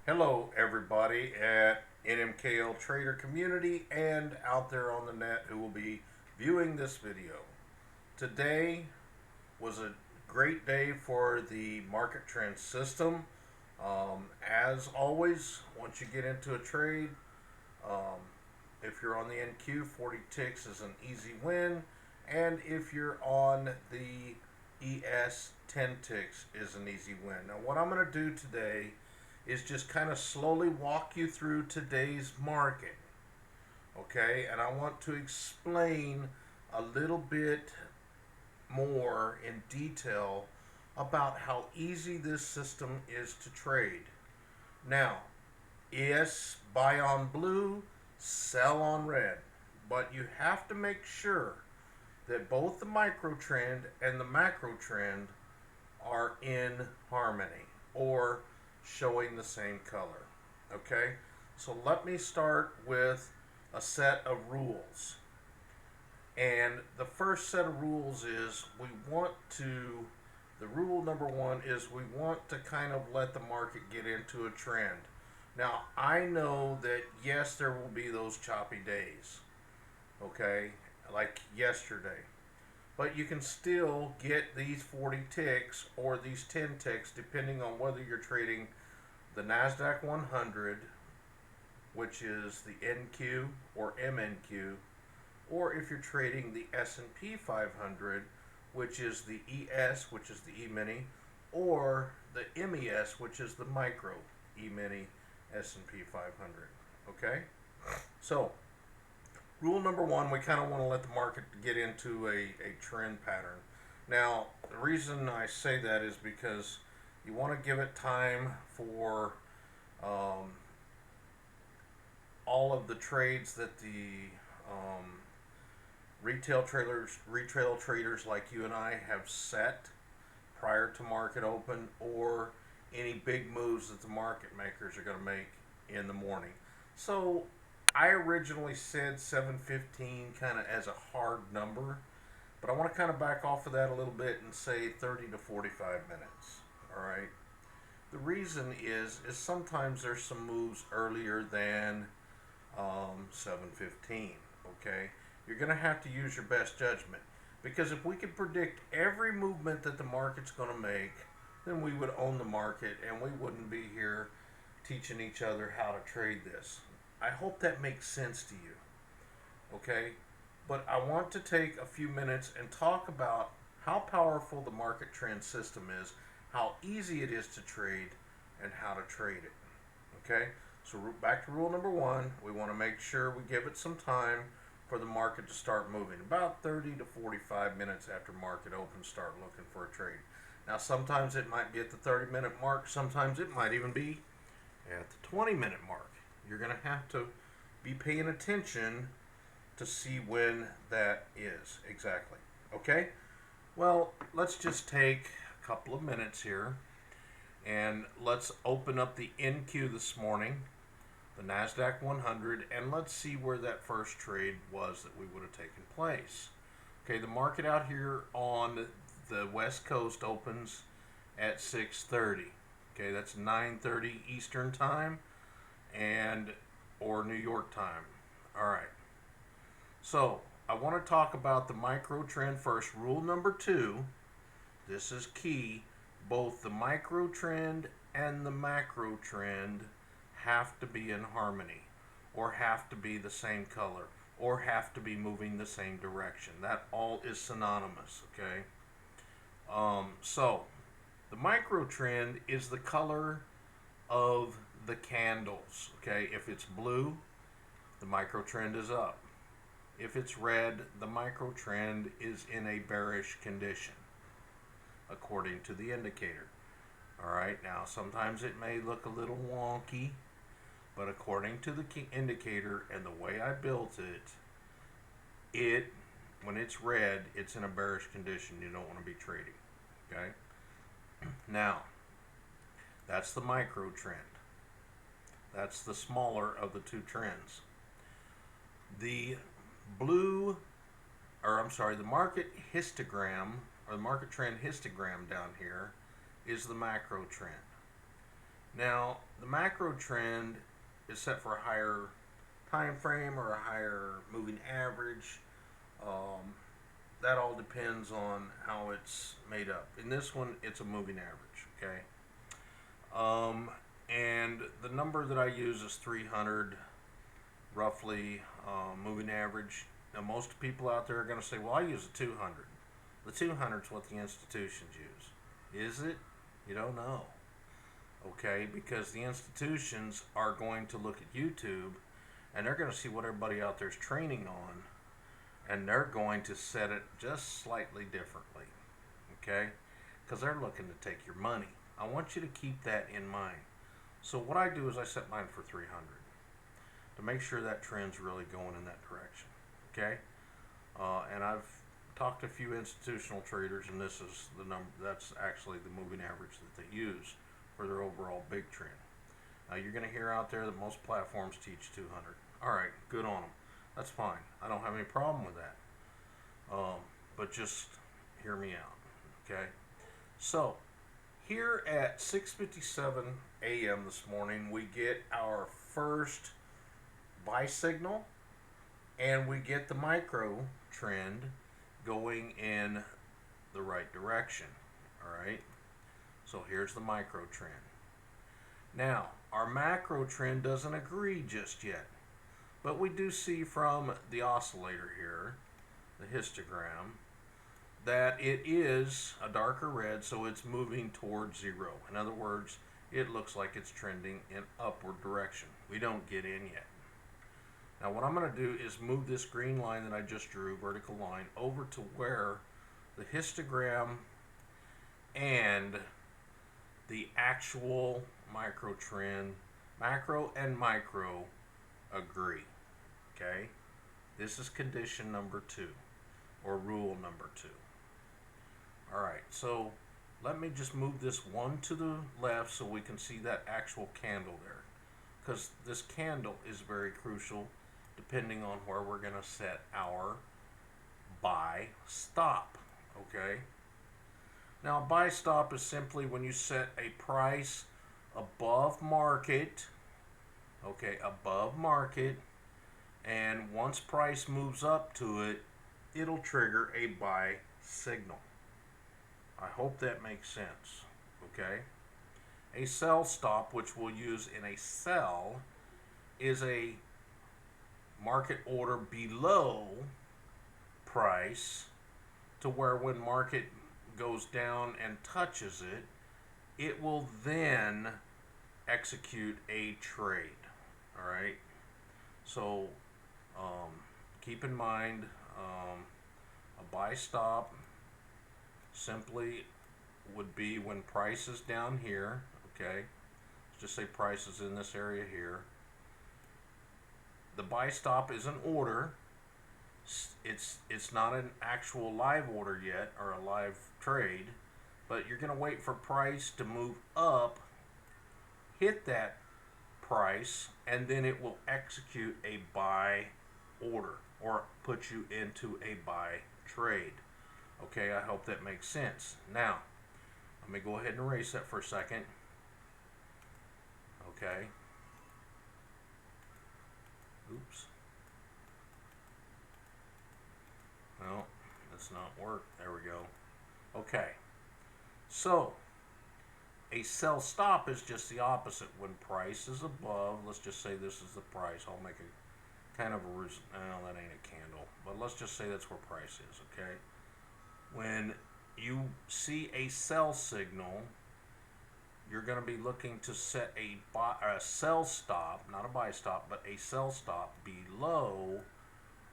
Hello, everybody at NMKL Trader Community and out there on the net who will be viewing this video. Today was a great day for the market trend system. As always, once you get into a trade, um, if you're on the NQ, 40 ticks is an easy win, and if you're on the ES, 10 ticks is an easy win. Now, what I'm going to do today is just kind of slowly walk you through today's market. Okay, and I want to explain a little bit more in detail about how easy this system is to trade. Now, yes, buy on blue, sell on red, but you have to make sure that both the micro trend and the macro trend are in harmony or showing the same color. Okay, so let me start with a set of rules. And the first set of rules is the rule number one is we want to kind of let the market get into a trend. Now, I know that yes, there will be those choppy days, okay, like yesterday. But you can still get these 40 ticks or these 10 ticks depending on whether you're trading the NASDAQ 100, which is the NQ or MNQ, or if you're trading the S&P 500, which is the ES, which is the E-mini, or the MES, which is the micro E-mini S&P 500. Okay? So, rule number one, we kind of want to let the market get into a trend pattern. Now, the reason I say that is because you want to give it time for all of the trades that the retail traders like you and I have set prior to market open, or any big moves that the market makers are going to make in the morning. So I originally said 7:15 kind of as a hard number, but I want to kind of back off of that a little bit and say 30 to 45 minutes. All right. The reason is sometimes there's some moves earlier than 7:15. Okay, you're going to have to use your best judgment, because if we could predict every movement that the market's going to make, then we would own the market and we wouldn't be here teaching each other how to trade this. I hope that makes sense to you. Okay, but I want to take a few minutes and talk about how powerful the market trend system is, how easy it is to trade, and how to trade it. Okay, so back to rule number one, we want to make sure we give it some time for the market to start moving. About 30 to 45 minutes after market opens, start looking for a trade. Now, sometimes it might be at the 30-minute mark, sometimes it might even be at the 20-minute mark. You're going to have to be paying attention to see when that is exactly. Okay? Well, let's just take a couple of minutes here and let's open up the NQ this morning, the NASDAQ 100, and let's see where that first trade was that we would have taken place. Okay, the market out here on the West Coast opens at 6:30. Okay, that's 9:30 Eastern time and or New York time. All right. So, I want to talk about the micro trend first. Rule number two, this is key. Both the micro trend and the macro trend have to be in harmony, or have to be the same color, or have to be moving the same direction. That all is synonymous, okay? So, the micro trend is the color of the candles, okay? If it's blue, the micro trend is up. If it's red, the micro trend is in a bearish condition, according to the indicator. All right, now sometimes it may look a little wonky, but according to the indicator and the way I built it, when it's red, it's in a bearish condition. You don't want to be trading. Okay. Now, that's the micro trend. That's the smaller of the two trends. The the market histogram, or the market trend histogram down here, is the macro trend. Now, the macro trend is set for a higher time frame or a higher moving average. Um, that all depends on how it's made up. In this one, it's a moving average, okay? Um, and the number that I use is 300, roughly, moving average. Now, most people out there are going to say, well, I use a 200. The 200 is what the institutions use. Is it? You don't know. Okay, because the institutions are going to look at YouTube and they're going to see what everybody out there is training on, and they're going to set it just slightly differently. Okay, because they're looking to take your money. I want you to keep that in mind. So what I do is I set mine for 300 to make sure that trend's really going in that direction. Okay, and I've talked to a few institutional traders, and this is the number. That's actually the moving average that they use for their overall big trend. Now you're going to hear out there that most platforms teach 200. All right, good on them. That's fine. I don't have any problem with that. But just hear me out, okay? So here at 6:57 a.m. this morning, we get our first buy signal, and we get the micro trend going in the right direction. All right. So here's the micro trend. Now, our macro trend doesn't agree just yet, but we do see from the oscillator here, the histogram, that it is a darker red, so it's moving towards zero. In other words, it looks like it's trending in upward direction. We don't get in yet. Now what I'm going to do is move this green line that I just drew, vertical line, over to where the histogram and the actual micro trend, macro and micro, agree. Okay? This is condition number 2, or rule number 2. Alright, so let me just move this one to the left so we can see that actual candle there. Because this candle is very crucial depending on where we're going to set our buy stop. Okay? Now, buy stop is simply when you set a price above market, okay, above market, and once price moves up to it, it'll trigger a buy signal. I hope that makes sense, okay? A sell stop, which we'll use in a sell, is a market order below price, to where when market goes down and touches it, it will then execute a trade. All right. So keep in mind, a buy stop simply would be when price is down here. Okay. Let's just say price is in this area here. The buy stop is an order. It's not an actual live order yet, or a live trade, but you're going to wait for price to move up, hit that price, and then it will execute a buy order or put you into a buy trade. Okay, I hope that makes sense. Now, let me go ahead and erase that for a second. Okay. Oops. No, that's not work. There we go. Okay. So, a sell stop is just the opposite. When price is above, let's just say this is the price. I'll make a kind of a, no, that ain't a candle, but let's just say that's where price is, okay? When you see a sell signal, you're going to be looking to set a sell stop, not a buy stop, but a sell stop below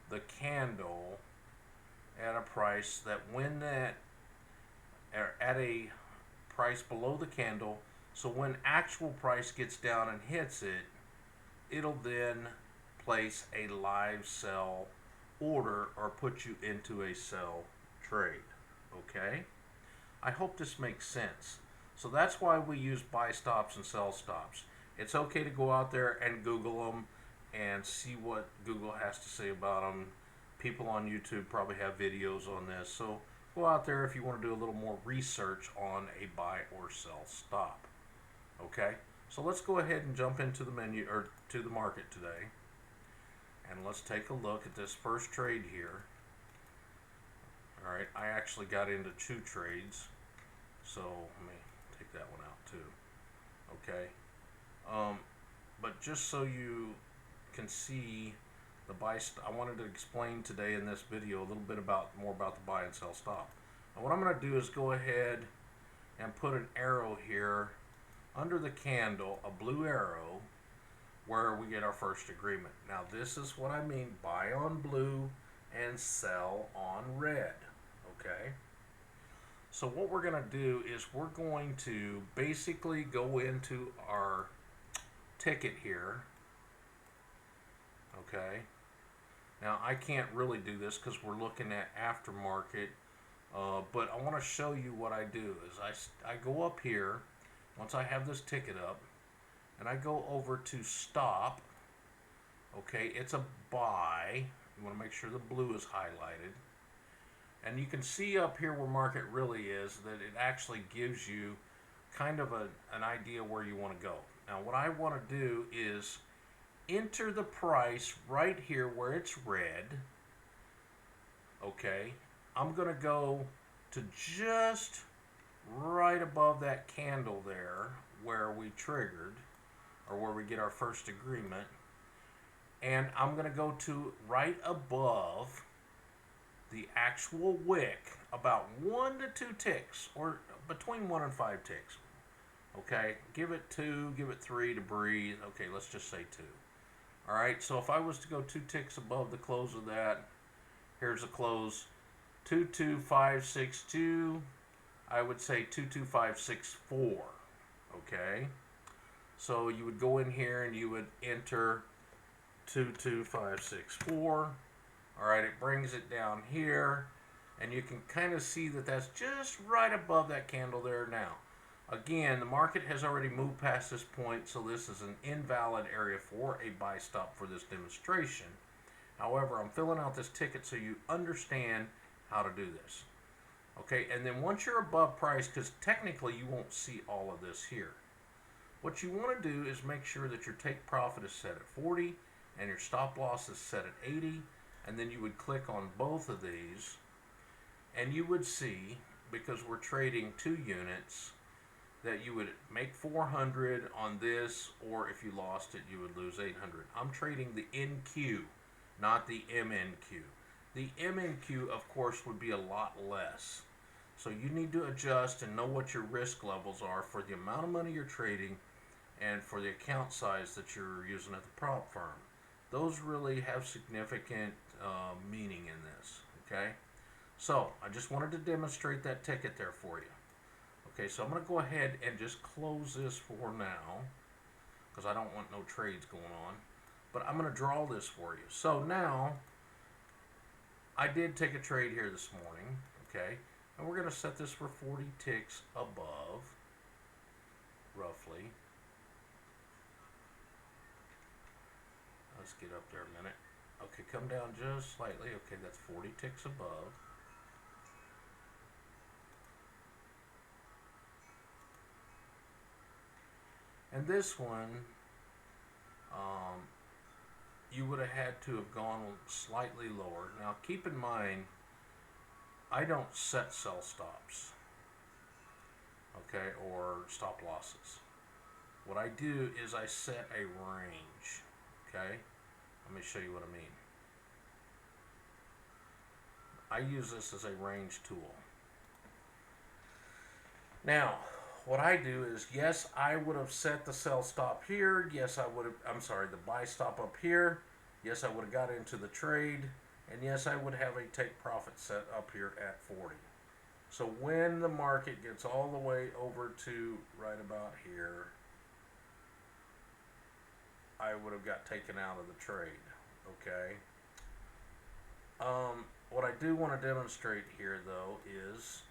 the candle at a price that when that, or at a price below the candle, so when actual price gets down and hits it, it'll then place a live sell order or put you into a sell trade. Okay? I hope this makes sense. So that's why we use buy stops and sell stops. It's okay to go out there and Google them and see what Google has to say about them. People on YouTube probably have videos on this. So go out there if you want to do a little more research on a buy or sell stop. Okay? So let's go ahead and jump into the menu or to the market today. And let's take a look at this first trade here. All right, I actually got into 2 trades. So let me take that one out too. Okay. But just so you can see the buy, I wanted to explain today in this video a little bit more about the buy and sell stop. And what I'm going to do is go ahead and put an arrow here under the candle, a blue arrow, where we get our first agreement. Now this is what I mean, buy on blue and sell on red. Okay. So what we're going to do is we're going to basically go into our ticket here. Okay. Now I can't really do this because we're looking at aftermarket, but I want to show you what I do is I go up here once I have this ticket up, and I go over to stop. Okay, it's a buy. You want to make sure the blue is highlighted. And you can see up here where market really is that it actually gives you kind of an idea where you want to go. Now what I want to do is enter the price right here where it's red. Okay, I'm going to go to just right above that candle there where we triggered, or where we get our first agreement, and I'm going to go to right above the actual wick, about 1 to 2 ticks, or between 1 and 5 ticks. Okay, give it 2, give it 3 to breathe. Okay, let's just say 2. All right, so if I was to go 2 ticks above the close of that, here's the close, 22562. I would say 22564. Okay, so you would go in here and you would enter 22564. All right, it brings it down here, and you can kind of see that that's just right above that candle there now. Again, the market has already moved past this point, so this is an invalid area for a buy stop for this demonstration. However, I'm filling out this ticket so you understand how to do this. Okay, and then once you're above price, because technically you won't see all of this here, what you want to do is make sure that your take profit is set at 40 and your stop loss is set at 80, and then you would click on both of these, and you would see, because we're trading 2 units, that you would make 400 on this, or if you lost it, you would lose 800. I'm trading the NQ, not the MNQ. The MNQ, of course, would be a lot less. So you need to adjust and know what your risk levels are for the amount of money you're trading and for the account size that you're using at the prop firm. Those really have significant meaning in this, okay? So I just wanted to demonstrate that ticket there for you. Okay, so I'm going to go ahead and just close this for now because I don't want no trades going on. But I'm going to draw this for you. So now, I did take a trade here this morning, okay? And we're going to set this for 40 ticks above, roughly. Let's get up there a minute. Okay, come down just slightly. Okay, that's 40 ticks above. And this one, you would have had to have gone slightly lower. Now keep in mind, I don't set sell stops, okay, or stop losses. What I do is I set a range, okay? Let me show you what I mean. I use this as a range tool. Now, what I do is, yes, I would have set the sell stop here. Yes, I would have, I'm sorry, the buy stop up here. Yes, I would have got into the trade. And yes, I would have a take profit set up here at 40. So when the market gets all the way over to right about here, I would have got taken out of the trade, okay? What I do want to demonstrate here, though, is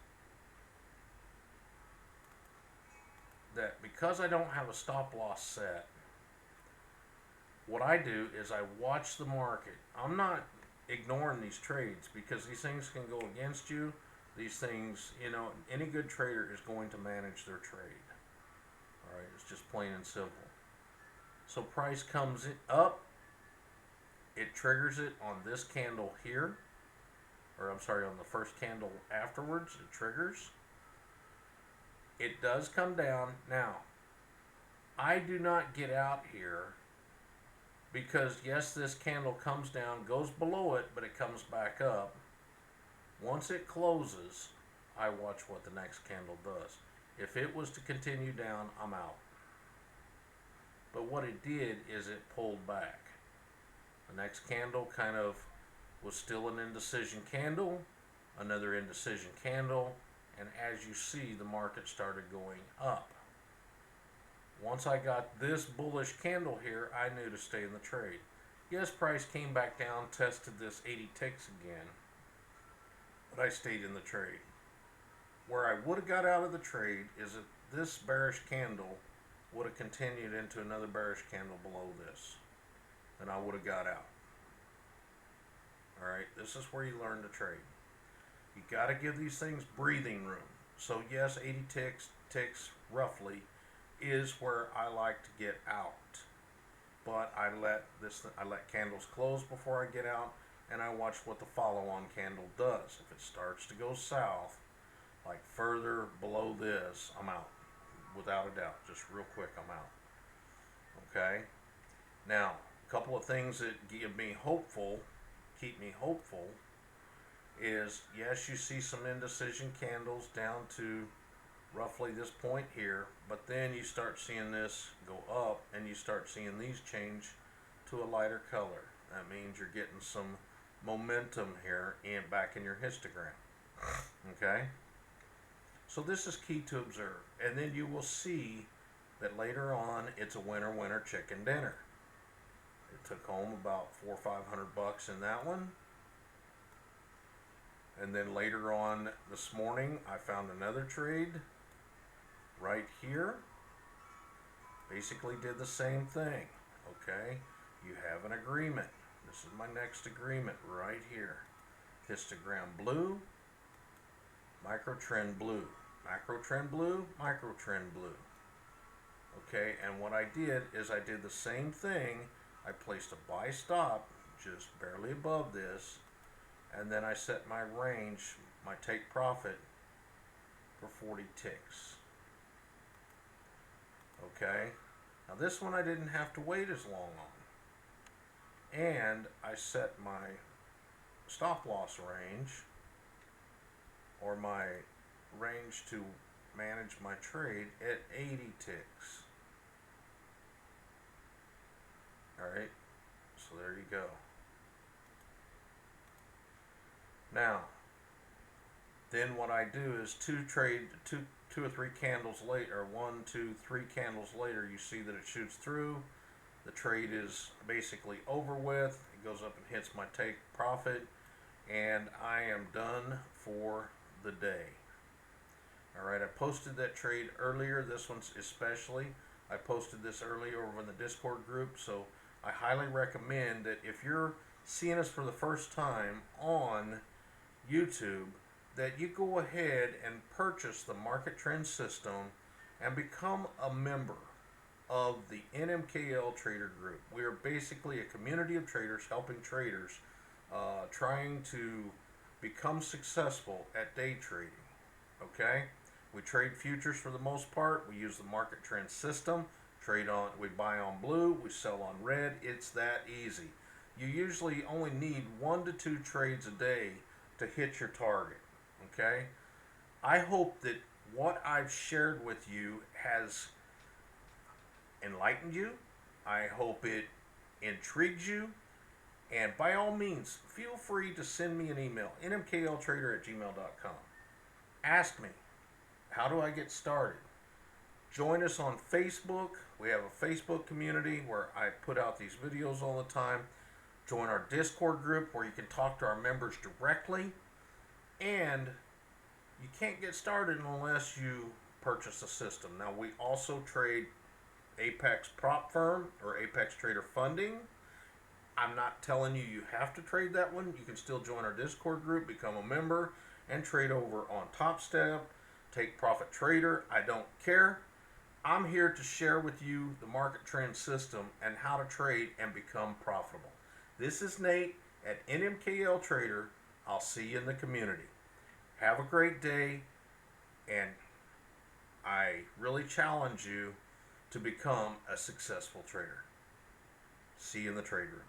that because I don't have a stop loss set, what I do is I watch the market. I'm not ignoring these trades because these things can go against you. These things, you know, any good trader is going to manage their trade. Alright, it's just plain and simple. So price comes up, it triggers it on this candle here, or I'm sorry, on the first candle afterwards, it triggers. It does come down. Now, I do not get out here because yes, this candle comes down, goes below it, but it comes back up. Once it closes, I watch what the next candle does. If it was to continue down, I'm out. But what it did is it pulled back. The next candle kind of was still an indecision candle, another indecision candle, and as you see, the market started going up. Once I got this bullish candle here, I knew to stay in the trade. Yes, price came back down, tested this 80 ticks again, but I stayed in the trade. Where I would have got out of the trade is if this bearish candle would have continued into another bearish candle below this, then I would have got out. Alright, this is where you learn to trade. You got to give these things breathing room. So yes, 80 ticks roughly is where I like to get out. But I let candles close before I get out, and I watch what the follow-on candle does. If it starts to go south, like further below this, I'm out. Without a doubt, just real quick, I'm out. Okay? Now, a couple of things that keep me hopeful, is yes, you see some indecision candles down to roughly this point here, but then you start seeing this go up and you start seeing these change to a lighter color. That means you're getting some momentum here and back in your histogram. Okay? So this is key to observe. And then you will see that later on it's a winner chicken dinner. It took home about $400 or $500 in that one. And then later on this morning I found another trade right here. Basically did the same thing. Okay? You have an agreement. This is my next agreement right here. Histogram blue, microtrend blue, macrotrend blue, microtrend blue. Okay, and what I did is I did the same thing. I placed a buy stop just barely above this, and then I set my range, my take profit, for 40 ticks. Okay, now this one I didn't have to wait as long on, and I set my stop loss range, or my range to manage my trade, at 80 ticks. Alright, so there you go. Now, then what I do is two or three candles later, or 1, 2, 3 candles later, you see that it shoots through. The trade is basically over with. It goes up and hits my take profit, and I am done for the day. Alright, I posted that trade earlier, this one's especially. I posted this earlier over in the Discord group, so I highly recommend that if you're seeing us for the first time on YouTube, that you go ahead and purchase the Market Trend System and become a member of the NMKL Trader Group. We are basically a community of traders helping traders trying to become successful at day trading. Okay? We trade futures for the most part. We use the Market Trend System. We buy on blue, we sell on red. It's that easy. You usually only need 1 to 2 trades a day to hit your target. Okay? I hope that what I've shared with you has enlightened you. I hope it intrigues you. And by all means, feel free to send me an email, nmkltrader@gmail.com. Ask me, how do I get started? Join us on Facebook. We have a Facebook community where I put out these videos all the time. Join our Discord group where you can talk to our members directly. And you can't get started unless you purchase a system. Now, we also trade Apex Prop Firm or Apex Trader Funding. I'm not telling you you have to trade that one. You can still join our Discord group, become a member, and trade over on Top Step, Take Profit Trader. I don't care. I'm here to share with you the market trend system and how to trade and become profitable. This is Nate at NMKL Trader. I'll see you in the community. Have a great day, and I really challenge you to become a successful trader. See you in the trade room.